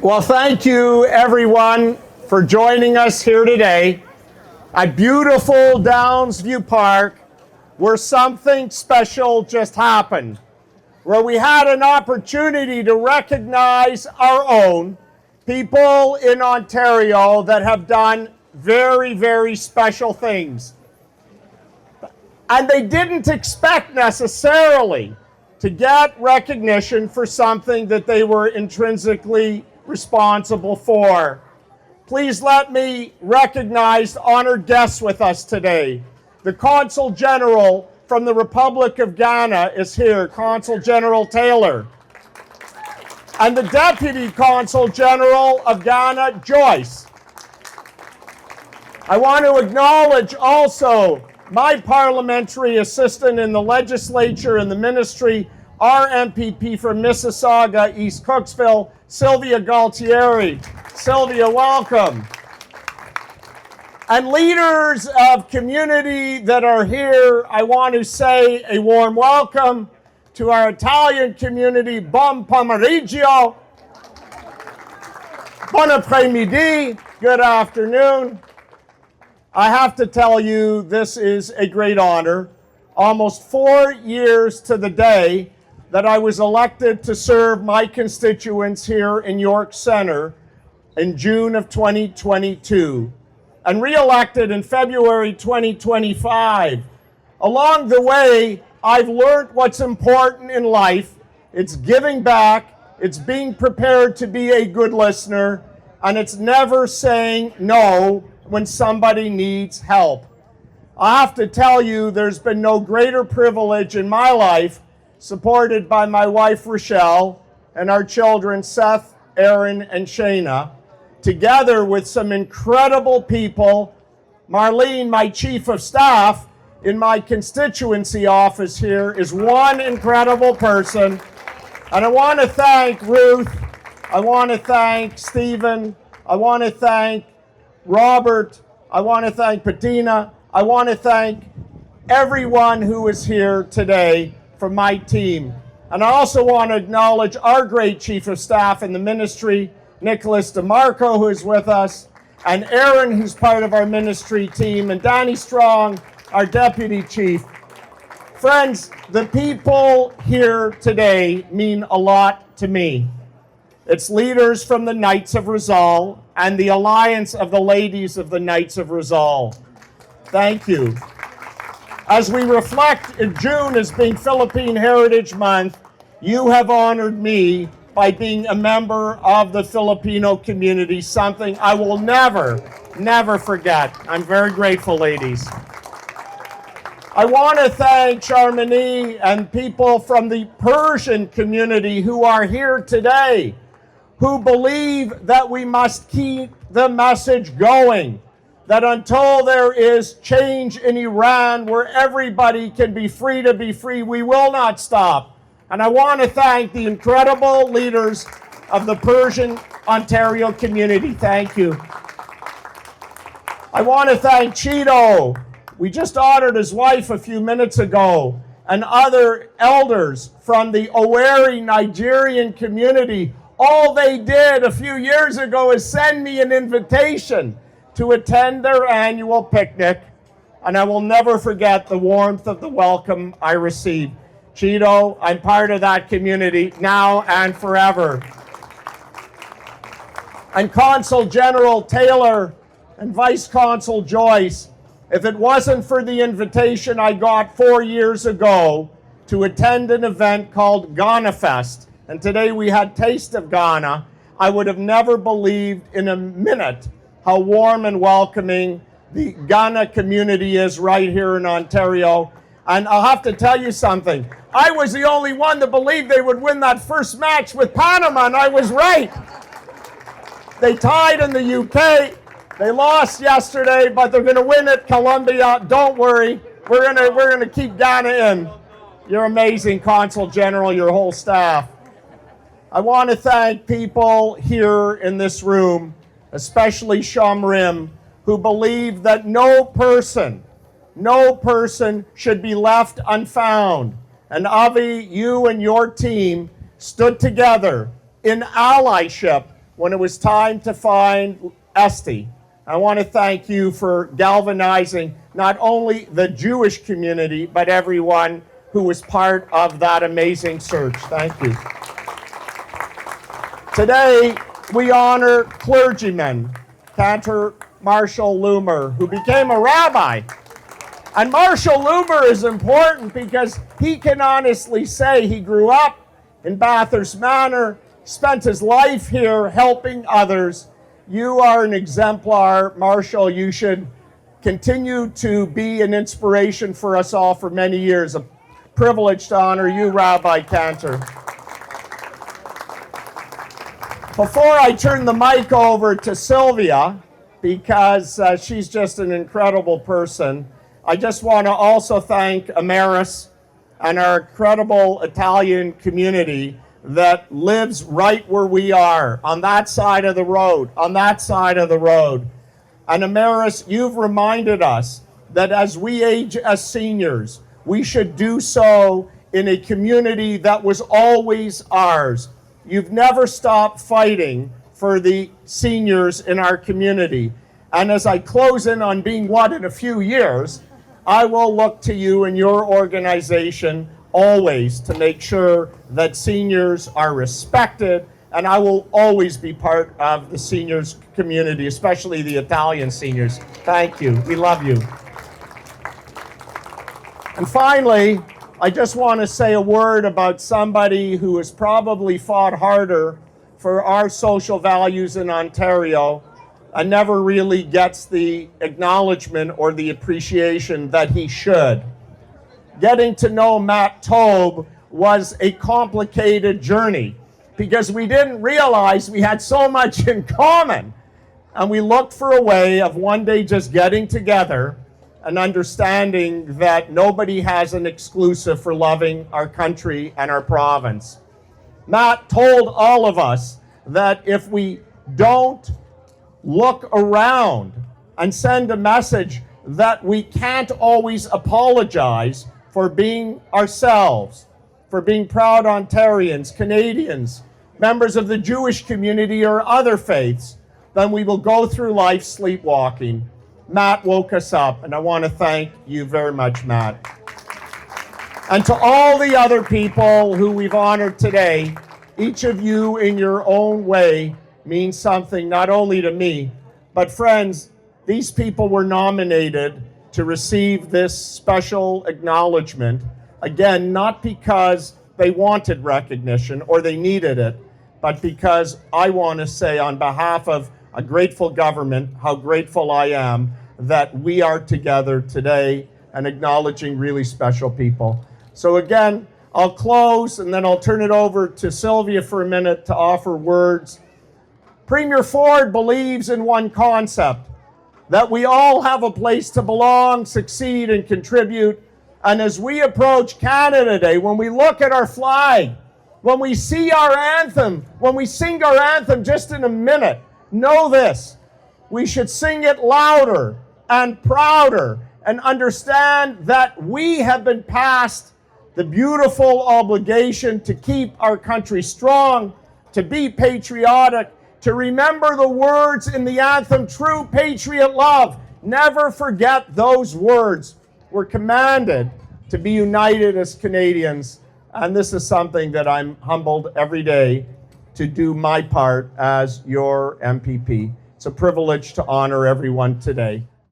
Well, thank you, everyone, for joining us here today at beautiful Downsview Park, where something special just happened, where we had an opportunity to recognize our own people in Ontario that have done very, very special things. And they didn't expect necessarily to get recognition for something that they were intrinsically responsible for. Please let me recognize honored guests with us today. The Consul General from the Republic of Ghana is here, Consul General Taylor. And the Deputy Consul General of Ghana, Joyce. I want to acknowledge also my parliamentary assistant in the legislature and the ministry, our MPP from Mississauga, East Cooksville, Sylvia Galtieri. Sylvia, welcome. And leaders of community that are here, I want to say a warm welcome to our Italian community, Buon pomeriggio, bon après-midi, good afternoon. I have to tell you, this is a great honor. Almost 4 years to the day that I was elected to serve my constituents here in York Centre in June of 2022 and re-elected in February 2025. Along the way, I've learned what's important in life. It's giving back, it's being prepared to be a good listener, and it's never saying no when somebody needs help. I have to tell you, there's been no greater privilege in my life, supported by my wife, Rochelle, and our children, Seth, Aaron, and Shayna, together with some incredible people. Marlene, my chief of staff in my constituency office here, is one incredible person. And I want to thank Ruth, I want to thank Stephen, I want to thank Robert, I want to thank Patina, I want to thank everyone who is here today from my team. And I also want to acknowledge our great chief of staff in the ministry, Nicholas DeMarco, who is with us, and Aaron, who's part of our ministry team, and Danny Strong, our deputy chief. Friends, the people here today mean a lot to me. It's leaders from the Knights of Rizal and the Alliance of the Ladies of the Knights of Rizal. Thank you. As we reflect in June as being Philippine Heritage Month, you have honored me by being a member of the Filipino community, something I will never, never forget. I'm very grateful, ladies. I want to thank Charmini and people from the Persian community who are here today, who believe that we must keep the message going, that until there is change in Iran where everybody can be free to be free, we will not stop. And I want to thank the incredible leaders of the Persian Ontario community. Thank you. I want to thank Cheeto. We just honored his wife a few minutes ago, and other elders from the Owerri Nigerian community. All they did a few years ago is send me an invitation to attend their annual picnic, and I will never forget the warmth of the welcome I received. Cheeto, I'm part of that community now and forever. And Consul General Taylor and Vice Consul Joyce, if it wasn't for the invitation I got 4 years ago to attend an event called Ghana Fest, and today we had Taste of Ghana, I would have never believed in a minute how warm and welcoming the Ghana community is right here in Ontario. And I'll have to tell you something. I was the only one that believed they would win that first match with Panama, and I was right. They tied in the UK. They lost yesterday, but they're going to win at Colombia. Don't worry. We're going to keep Ghana in. You're amazing, Consul General, your whole staff. I want to thank people here in this room, especially Shamrim, who believe that no person should be left unfound. And Avi, you and your team stood together in allyship when it was time to find Esty. I want to thank you for galvanizing not only the Jewish community, but everyone who was part of that amazing search. Thank you. Today, we honor clergyman, Cantor Marshall Loomer, who became a rabbi. And Marshall Loomer is important because he can honestly say he grew up in Bathurst Manor, spent his life here helping others. You are an exemplar, Marshall. You should continue to be an inspiration for us all for many years. A privilege to honor you, Rabbi Cantor. Before I turn the mic over to Sylvia, because she's just an incredible person, I just want to also thank Amaris and our incredible Italian community that lives right where we are, on that side of the road, on that side of the road. And Amaris, you've reminded us that as we age as seniors, we should do so in a community that was always ours. You've never stopped fighting for the seniors in our community. And as I close in on being what in a few years, I will look to you and your organization always to make sure that seniors are respected, and I will always be part of the seniors community, especially the Italian seniors. Thank you. We love you. And finally, I just want to say a word about somebody who has probably fought harder for our social values in Ontario and never really gets the acknowledgement or the appreciation that he should. Getting to know Matt Taube was a complicated journey because we didn't realize we had so much in common. And we looked for a way of one day just getting together and understanding that nobody has an exclusive for loving our country and our province. Matt told all of us that if we don't look around and send a message that we can't always apologize for being ourselves, for being proud Ontarians, Canadians, members of the Jewish community or other faiths, then we will go through life sleepwalking. Matt woke us up, and I want to thank you very much, Matt. And to all the other people who we've honored today, each of you in your own way means something not only to me, but friends, these people were nominated to receive this special acknowledgement. Again, not because they wanted recognition or they needed it, but because I want to say on behalf of a grateful government, how grateful I am that we are together today and acknowledging really special people. So again, I'll close and then I'll turn it over to Sylvia for a minute to offer words. Premier Ford believes in one concept, that we all have a place to belong, succeed, and contribute. And as we approach Canada Day, when we look at our flag, when we see our anthem, when we sing our anthem just in a minute, know this, we should sing it louder and prouder and understand that we have been passed the beautiful obligation to keep our country strong, to be patriotic, to remember the words in the anthem, true patriot love. Never forget those words. We're commanded to be united as Canadians, and this is something that I'm humbled every day to do my part as your MPP. It's a privilege to honor everyone today.